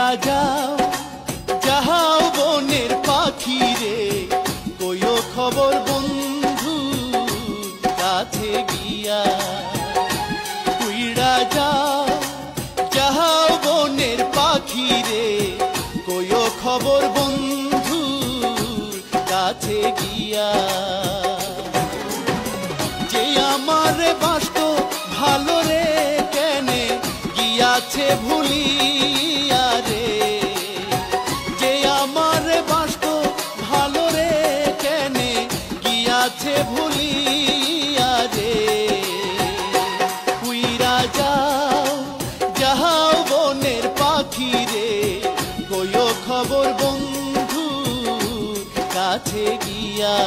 উইড়া যাও যাহাও বনের পাখি রে, কইও খবর বন্ধু কাছে গিয়া। উইড়া যাও যাহাও বনের পাখি রে, কইও খবর বন্ধু কাছে গিয়া। যে আমার বাসত ভালো রে কেনে গিয়াছে ভুলিয়া রে, যে আমার বাসত ভালো রে কেনে গিয়াছে ভুলিয়া রে। উইড়া যাও যাহাও বনের পাখি রে, কইও খবর বন্ধু কাছে গিয়া।